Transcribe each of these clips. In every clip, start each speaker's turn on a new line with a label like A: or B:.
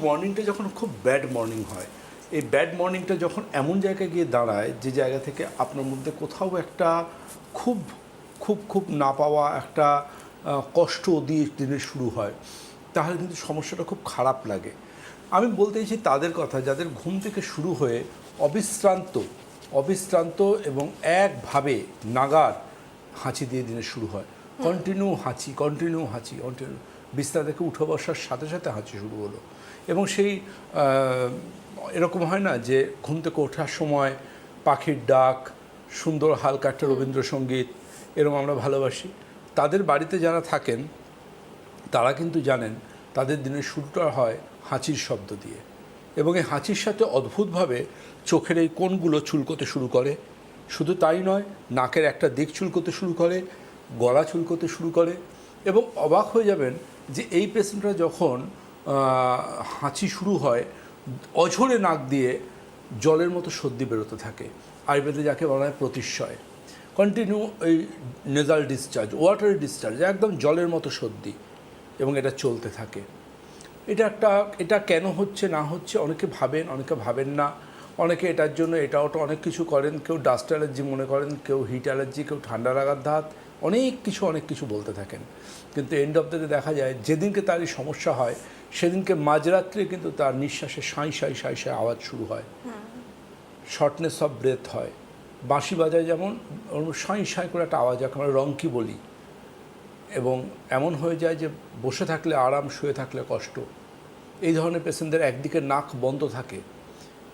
A: মর্নিংটা যখন খুব bad morning হয়, এই ব্যাড মর্নিংটা যখন এমন জায়গায় গিয়ে দাঁড়ায় যে জায়গা থেকে আপনার মধ্যে কোথাও একটা খুব খুব খুব না পাওয়া একটা কষ্ট দিয়ে দিনের শুরু হয়, তাহলে কিন্তু সমস্যাটা খুব খারাপ লাগে। আমি বলতে চাইছি তাদের কথা যাদের ঘুম থেকে শুরু হয়ে অবিশ্রান্ত অবিশ্রান্ত এবং একভাবে নাগাড় হাঁচি দিয়ে দিনের শুরু হয়, কন্টিনিউ হাঁচি কন্টিনিউ হাঁচি কন্টিনিউ, বিছানা থেকে উঠে বসার সাথে সাথে হাঁচি শুরু হলো। এবং সেই এরকম হয় না যে ঘুম থেকে ওঠার সময় পাখির ডাক, সুন্দর হালকা একটা রবীন্দ্রসঙ্গীত, এরকম আমরা ভালোবাসি। তাদের বাড়িতে যারা থাকেন তারা কিন্তু জানেন তাদের দিনের শুরুটা হয় হাঁচির শব্দ দিয়ে, এবং এই হাঁচির সাথে অদ্ভুতভাবে চোখের এই কোণগুলো চুলকোতে শুরু করে। শুধু তাই নয়, নাকের একটা দিক চুলকোতে শুরু করে, গলা চুলকোতে শুরু করে। এবং অবাক হয়ে যাবেন যে এই পেশেন্টরা যখন হাঁচি শুরু হয়, অঝরে নাক দিয়ে জলের মতো সর্দি বেরোতে থাকে, আয়ুর্বেদে যাকে বলা হয় প্রতিশয়। কন্টিনিউ এই নেজাল ডিসচার্জ, ওয়াটারি ডিসচার্জ, একদম জলের মতো সর্দি, এবং এটা চলতে থাকে। এটা কেন হচ্ছে না হচ্ছে অনেকে ভাবেন, অনেকে ভাবেন না। অনেকে এটার জন্য এটা ওটা অনেক কিছু করেন, কেউ ডাস্ট অ্যালার্জি মনে করেন, কেউ হিট অ্যালার্জি, কেউ ঠান্ডা লাগার ধাত, অনেক কিছু বলতে থাকেন। কিন্তু এন্ড অফ দ্য ডে দেখা যায় যেদিনকে তার এই সমস্যা হয় সেদিনকে মাঝরাত্রে কিন্তু তার নিঃশ্বাসে সাঁই সাঁই সাঁই সাঁই আওয়াজ শুরু হয়, শর্টনেস অফ ব্রেথ হয়। বাঁশি বাজায় যেমন সাঁই সাঁই করে একটা আওয়াজ, আমরা রঙ্কি বলি। এবং এমন হয়ে যায় যে বসে থাকলে আরাম, শুয়ে থাকলে কষ্ট। এই ধরনের পেশেন্টদের একদিকে নাক বন্ধ থাকে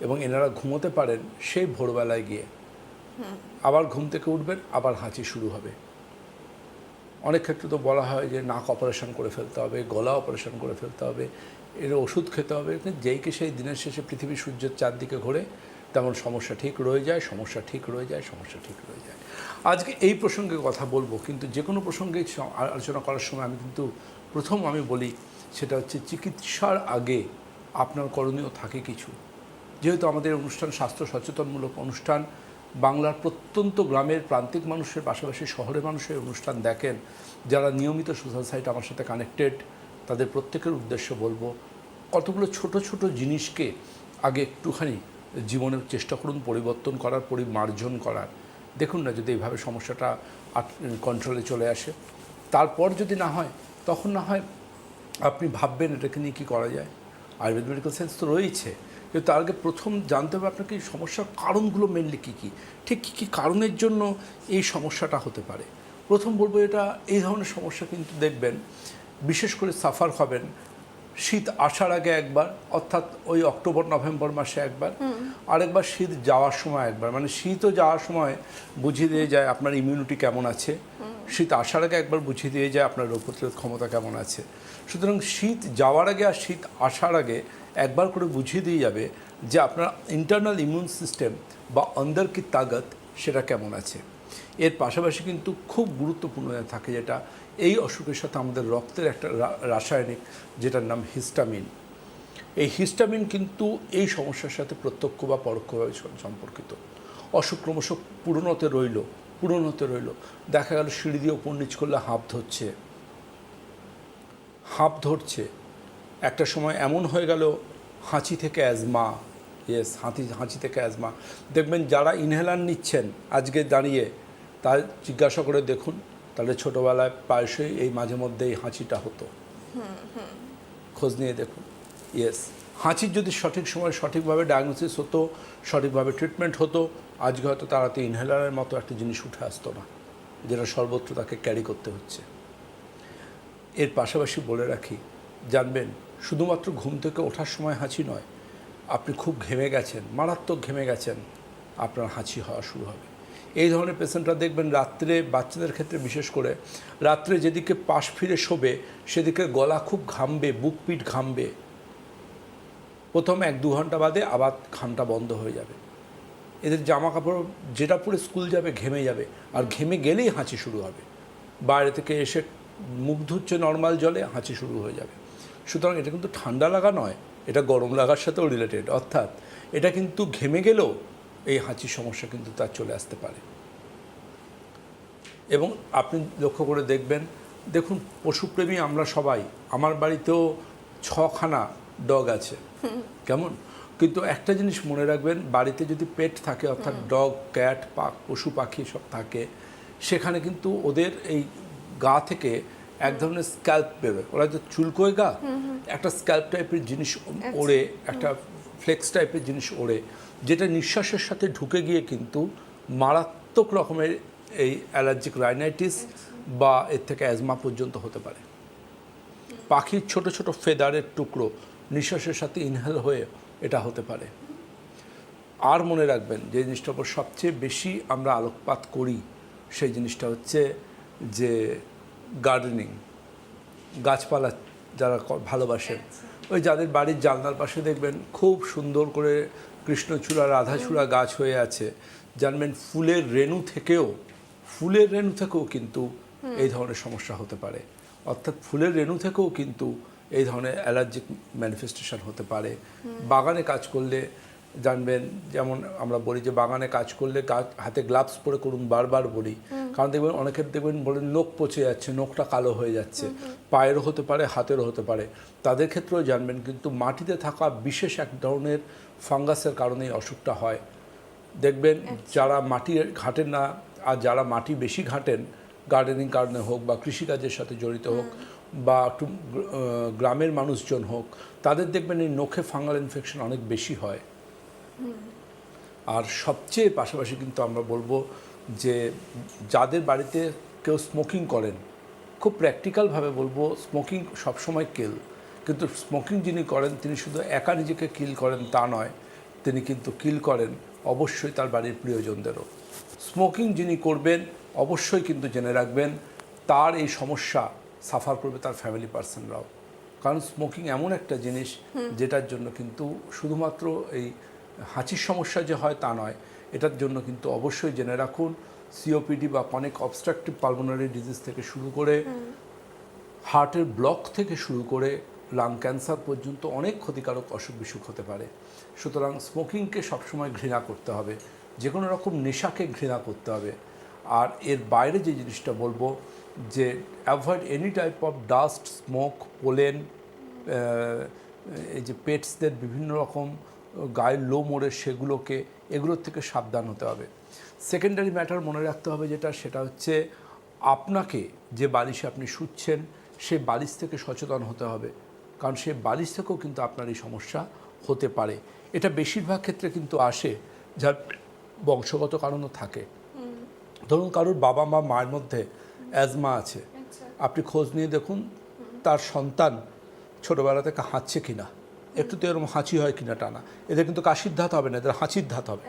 A: এবং এনারা ঘুমোতে পারেন সেই ভোরবেলায় গিয়ে, আবার ঘুম থেকে উঠবেন, আবার হাঁচি শুরু হবে। অনেক ক্ষেত্রে তো বলা হয় যে নাক অপারেশন করে ফেলতে হবে, গলা অপারেশন করে ফেলতে হবে, এর ওষুধ খেতে হবে। যেই কি সেই দিনের শেষে পৃথিবী সূর্যের চারদিকে ঘোরে, তেমন সমস্যা ঠিক রয়ে যায়, সমস্যা ঠিক রয়ে যায়, সমস্যা ঠিক রয়ে যায়। আজকে এই প্রসঙ্গে কথা বলবো, কিন্তু যে কোনো প্রসঙ্গে আলোচনা করার সময় প্রথম আমি বলি সেটা হচ্ছে চিকিৎসার আগে আপনার করণীয় থাকে কিছু। যেহেতু আমাদের অনুষ্ঠান স্বাস্থ্য সচেতনমূলক অনুষ্ঠান, বাংলার প্রত্যন্ত গ্রামের প্রান্তিক মানুষের পাশাপাশি শহরের মানুষের অনুষ্ঠান দেখেন, যারা নিয়মিত সোশ্যাল সাইট আমার সাথে কানেক্টেড, তাদের প্রত্যেকের উদ্দেশ্যে বলবো কতগুলো ছোট ছোট জিনিসকে আগে একটুখানি জীবনের চেষ্টা করুন পরিবর্তন করার, পরিমার্জন করার। দেখুন না, যদি এইভাবে সমস্যাটা কন্ট্রোলে চলে আসে, তারপর যদি না হয় তখন না হয় আপনি ভাববেন এটাকে নিয়ে কী করা যায়। আয়ুর্বেদ মেডিকেল সায়েন্স তো রয়েছে, কিন্তু তার আগে প্রথম জানতে হবে আপনাকে এই সমস্যার কারণগুলো মেনলি কী কী, ঠিক কী কী কারণের জন্য এই সমস্যাটা হতে পারে। প্রথম বলবো, এটা এই ধরনের সমস্যা কিন্তু দেখবেন বিশেষ করে সাফার হবেন শীত আসার আগে একবার, অর্থাৎ ওই অক্টোবর নভেম্বর মাসে একবার, আরেকবার শীত যাওয়ার সময় একবার। মানে শীতও যাওয়ার সময় বুঝিয়ে দিয়ে যায় আপনার ইমিউনিটি কেমন আছে, শীত আসার আগে একবার বুঝিয়ে দিয়ে যায় আপনার রোগ প্রতিরোধ ক্ষমতা কেমন আছে। সুতরাং শীত যাওয়ার আগে আর শীত আসার আগে একবার করে বুঝিয়ে দিয়ে যাবে যে আপনার ইন্টারনাল ইমিউন সিস্টেম বা অন্দর কি তাগত সেটা কেমন আছে। এর পাশাপাশি কিন্তু খুব গুরুত্বপূর্ণ থাকে যেটা এই অসুখের সাথে আমাদের রক্তের একটা রাসায়নিক, যেটার নাম হিস্টামিন। এই হিস্টামিন কিন্তু এই সমস্যার সাথে প্রত্যক্ষ বা পরোক্ষভাবে সম্পর্কিত। অসুখ ক্রমশ পূরণ হতে রইল। দেখা গেল সিঁড়ি দিয়ে উপর নিচ করলে হাঁপ ধরছে। একটা সময় এমন হয়ে গেল হাঁচি থেকে অ্যাজমা। হাঁচি থেকে অ্যাজমা। দেখবেন যারা ইনহেলার নিচ্ছেন আজকে দাঁড়িয়ে, তার জিজ্ঞাসা করে দেখুন, তাহলে ছোটোবেলায় প্রায়শই এই মাঝে মধ্যে এই হাঁচিটা হতো, খোঁজ নিয়ে দেখুন। হাঁচির যদি সঠিক সময় সঠিকভাবে ডায়াগনোসিস হতো, সঠিকভাবে ট্রিটমেন্ট হতো, আজকে হয়তো তাড়াতে ইনহেলারের মতো একটা জিনিস উঠে আসতো না, যেটা সর্বত্র তাকে ক্যারি করতে হচ্ছে। এর পাশাপাশি বলে রাখি, জানবেন শুধুমাত্র ঘুম থেকে ওঠার সময় হাঁচি নয়, আপনি খুব ঘেমে গেছেন, মারাত্মক ঘেমে গেছেন, আপনার হাঁচি হওয়া শুরু হবে। এই ধরনের পেশেন্টরা দেখবেন রাত্রে, বাচ্চাদের ক্ষেত্রে বিশেষ করে, রাত্রে যেদিকে পাশ ফিরে শোবে সেদিকে গলা খুব ঘামবে, বুক পিঠ ঘামবে। প্রথম 1-2 ঘন্টা বাদে আবার ঘামটা বন্ধ হয়ে যাবে। এদের জামা কাপড় যেটা পরে স্কুল যাবে ঘেমে যাবে, আর ঘেমে গেলেই হাঁচি শুরু হবে। বাইরে থেকে এসে মুখ ধুচ্ছে নর্মাল জলে, হাঁচি শুরু হয়ে যাবে। সুতরাং এটা কিন্তু ঠান্ডা লাগা নয়, এটা গরম লাগার সাথেও রিলেটেড। অর্থাৎ এটা কিন্তু ঘেমে গেলেও এই হাঁচির সমস্যা কিন্তু তার চলে আসতে পারে। এবং আপনি লক্ষ্য করে দেখবেন, দেখুন পশুপ্রেমী আমরা সবাই, আমার বাড়িতেও 6খানা ডগ আছে, কেমন? কিন্তু একটা জিনিস মনে রাখবেন, বাড়িতে যদি পেট থাকে অর্থাৎ ডগ, ক্যাট, পশু পাখি সব থাকে, সেখানে কিন্তু ওদের এই গা থেকে এক ধরনের স্ক্যাল্প বেরোয়, ওরা যে চুলকোয় গা, একটা স্ক্যাল্প টাইপের জিনিস ওড়ে, একটা ফ্লেক্স টাইপের জিনিস ওড়ে, যেটা নিঃশ্বাসের সাথে ঢুকে গিয়ে কিন্তু মারাত্মক রকমের এই অ্যালার্জিক রাইনাইটিস বা এর থেকে অ্যাজমা পর্যন্ত হতে পারে। পাখির ছোট ছোট ফেদারের টুকরো নিঃশ্বাসের সাথে ইনহেল হয়ে এটা হতে পারে। আর মনে রাখবেন, যে জিনিসটার উপর সবচেয়ে বেশি আমরা আলোকপাত করি সেই জিনিসটা হচ্ছে যে গার্ডেনিং, গাছপালা যারা ভালোবাসেন, ওই যাদের বাড়ির জানলার পাশে দেখবেন খুব সুন্দর করে কৃষ্ণচূড়া, রাধাচূড়া গাছ হয়ে আছে, জানবেন ফুলের রেণু থেকেও কিন্তু এই ধরনের সমস্যা হতে পারে। অর্থাৎ ফুলের রেণু থেকেও কিন্তু এই ধরনের অ্যালার্জিক ম্যানিফেস্টেশন হতে পারে। বাগানে কাজ করলে জানবেন, যেমন আমরা বলি যে বাগানে কাজ করলে হাতে গ্লাভস পরে করুন, বারবার বলি, কারণ দেখবেন অনেকের দেখবেন বলেন নখ পচে যাচ্ছে, নখটা কালো হয়ে যাচ্ছে, পায়েরও হতে পারে, হাতেরও হতে পারে। তাদের ক্ষেত্রেও জানবেন কিন্তু মাটিতে থাকা বিশেষ এক ধরনের ফাঙ্গাসের কারণে এই অসুখটা হয়। দেখবেন যারা মাটি ঘাটেন না, আর যারা মাটি বেশি ঘাটেন, গার্ডেনিং কারণে হোক বা কৃষিকাজের সাথে জড়িত হোক বা একটু গ্রামের মানুষজন হোক, তাদের দেখবেন এই নখে ফাঙ্গাল ইনফেকশন অনেক বেশি হয়। আর সবচেয়ে পাশাপাশি কিন্তু আমরা বলবো যে যাদের বাড়িতে কেউ স্মোকিং করেন, খুব প্র্যাকটিক্যালভাবে বলবো, স্মোকিং সবসময় কিল, কিন্তু স্মোকিং যিনি করেন তিনি শুধু একা নিজেকে কিল করেন তা নয়, তিনি কিন্তু কিল করেন অবশ্যই তার বাড়ির প্রিয়জনদেরও। স্মোকিং যিনি করবেন অবশ্যই কিন্তু জেনে রাখবেন তার এই সমস্যা সাফার করবে তার ফ্যামিলি পার্সনরাও, কারণ স্মোকিং এমন একটা জিনিস যেটার জন্য কিন্তু শুধুমাত্র এই হাঁচির সমস্যা যে হয় তা নয়, এটার জন্য কিন্তু অবশ্যই জেনে রাখুন সিওপিডি বা ক্রনিক অবস্ট্রাকটিভ পালমোনারি ডিজিজ থেকে শুরু করে হার্টের ব্লক থেকে শুরু করে লাং ক্যান্সার পর্যন্ত অনেক ক্ষতিকারক অসুখ বিসুখ হতে পারে। সুতরাং স্মোকিংকে সবসময় ঘৃণা করতে হবে, যে কোনো রকম নেশাকে ঘৃণা করতে হবে। আর এর বাইরে যে জিনিসটা বলবো যে avoid any type of dust, smoke, pollen, এই যে পেটসদের বিভিন্ন রকম গায়ের লো মোড়ে সেগুলোকে, এগুলোর থেকে সাবধান হতে হবে। সেকেন্ডারি ম্যাটার মনে রাখতে হবে সেটা হচ্ছে আপনাকে যে বালিশে আপনি শুচ্ছেন সেই বালিশ থেকে সচেতন হতে হবে, কারণ সেই বালিশ থেকেও কিন্তু আপনার এই সমস্যা হতে পারে। এটা বেশিরভাগ ক্ষেত্রে কিন্তু আসে যার বংশগত কারণও থাকে। ধরুন কারোর বাবা মা মায়ের মধ্যে অ্যাজমা আছে, আপনি খোঁজ নিয়ে দেখুন তার সন্তান ছোটোবেলা থেকে হাঁচছে কিনা, একটু তো এরকম হাঁচি হয় কিনা টানা, এদের কিন্তু কাশির ধাত হবে না, এদের হাঁচির ধাত হবে।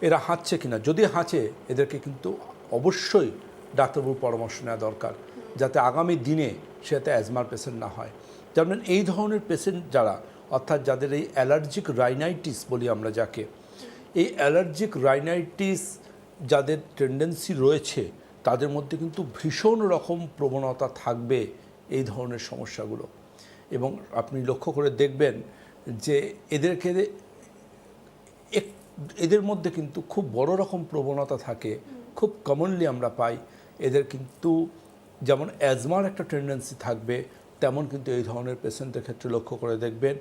A: এরা হাঁচছে কিনা, যদি হাঁচে এদেরকে কিন্তু অবশ্যই ডাক্তারবাবুর পরামর্শ নেওয়া দরকার, যাতে আগামী দিনে সে যাতে অ্যাজমার পেশেন্ট না হয়। যেমন এই ধরনের পেশেন্ট যারা, অর্থাৎ যাদের এই অ্যালার্জিক রাইনাইটিস বলি আমরা যাকে, এই অ্যালার্জিক রাইনাইটিস যাদের টেন্ডেন্সি রয়েছে তাদের মধ্যে কিন্তু ভীষণ রকম প্রবণতা থাকবে এই ধরনের সমস্যাগুলো। এবং আপনি লক্ষ্য করে দেখবেন যে এদের মধ্যে কিন্তু খুব বড় রকম প্রবণতা থাকে, খুব কমনলি আমরা পাই। এদের কিন্তু যেমন অ্যাজমার একটা টেন্ডেন্সি থাকবে, তেমন কিন্তু এই ধরনের পেশেন্টের ক্ষেত্রে লক্ষ্য করে দেখবেন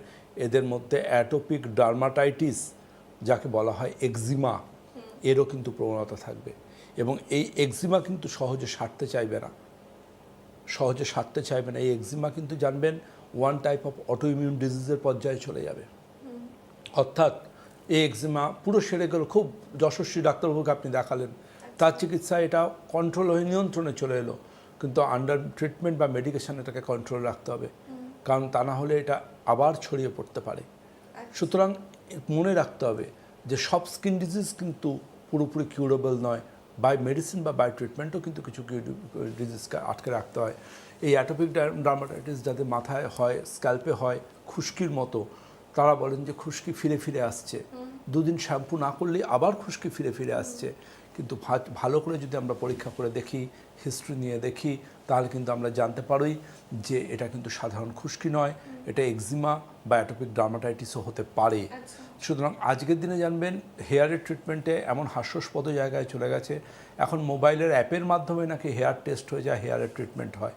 A: এদের মধ্যে অ্যাটোপিক ডার্মাটাইটিস যাকে বলা হয় এক্সিমা, এরও কিন্তু প্রবণতা থাকবে। এবং এই এক্সিমা কিন্তু সহজে সারতে চাইবে না। এই এক্সিমা কিন্তু জানবেন ওয়ান টাইপ অফ অটোইমিউন ডিজিজের পর্যায়ে চলে যাবে। অর্থাৎ এই এক্সিমা পুরো সেরে গেল, খুব যশস্বী ডাক্তারবাবুকে আপনি দেখালেন, তার চিকিৎসায় এটা কন্ট্রোল হয়ে নিয়ন্ত্রণে চলে এলো, কিন্তু আন্ডার ট্রিটমেন্ট বা মেডিকেশন এটাকে কন্ট্রোল রাখতে হবে, কারণ তা না হলে এটা আবার ছড়িয়ে পড়তে পারে। সুতরাং মনে রাখতে হবে যে সব স্কিন ডিজিজ কিন্তু পুরোপুরি কিউরেবল নয়, বাই মেডিসিন বা বাই ট্রিটমেন্টও কিন্তু কিছু ডিজিজকে আটকে রাখতে হয়। এই অ্যাটোপিক ডার্মাটাইটিস যাদের মাথায় হয়, স্ক্যাল্পে হয়, খুশকির মতো, তারা বলেন যে খুশকি ফিরে ফিরে আসছে, দুদিন শ্যাম্পু না করলেই আবার খুশকি ফিরে ফিরে আসছে। কিন্তু ভালো করে যদি আমরা পরীক্ষা করে দেখি, হিস্ট্রি নিয়ে দেখি, তাহলে কিন্তু আমরা জানতে পারি যে এটা কিন্তু সাধারণ খুশকি নয়, এটা এক্সিমা বা অ্যাটোপিক ডার্মাটাইটিসও হতে পারে। সুতরাং আজকের দিনে জানবেন হেয়ারের ট্রিটমেন্টে এমন হাস্যাস্পদ জায়গায় চলে গেছে, এখন মোবাইলের অ্যাপের মাধ্যমে নাকি হেয়ার টেস্ট হয়ে যায়, হেয়ারের ট্রিটমেন্ট হয়।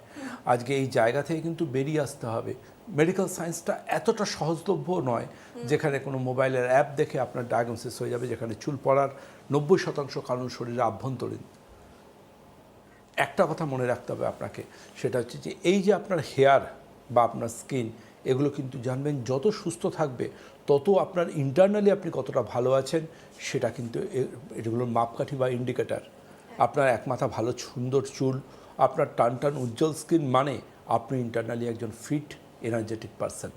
A: আজকে এই জায়গা থেকে কিন্তু বেরিয়ে আসতে হবে মেডিকেল সায়েন্সটা এতটা সহজলভ্য নয় যেখানে কোনো মোবাইলের অ্যাপ দেখে আপনার ডায়াগনোসিস হয়ে যাবে, যেখানে চুল পড়ার 90% কারণ শরীরে আভ্যন্তরীণ। একটা কথা মনে রাখতে হবে আপনাকে, সেটা হচ্ছে যে এই যে আপনার হেয়ার বা আপনার স্কিন, এগুলো কিন্তু জানবেন যত সুস্থ থাকবে তত আপনার ইন্টারনালি আপনি কতটা ভালো আছেন সেটা কিন্তু এগুলোর মাপকাঠি বা ইন্ডিকেটার। আপনার এক মাথা ভালো সুন্দর চুল, আপনার টান টান উজ্জ্বল স্কিন মানে আপনি ইন্টারনালি একজন ফিট এনার্জেটিক পারসন।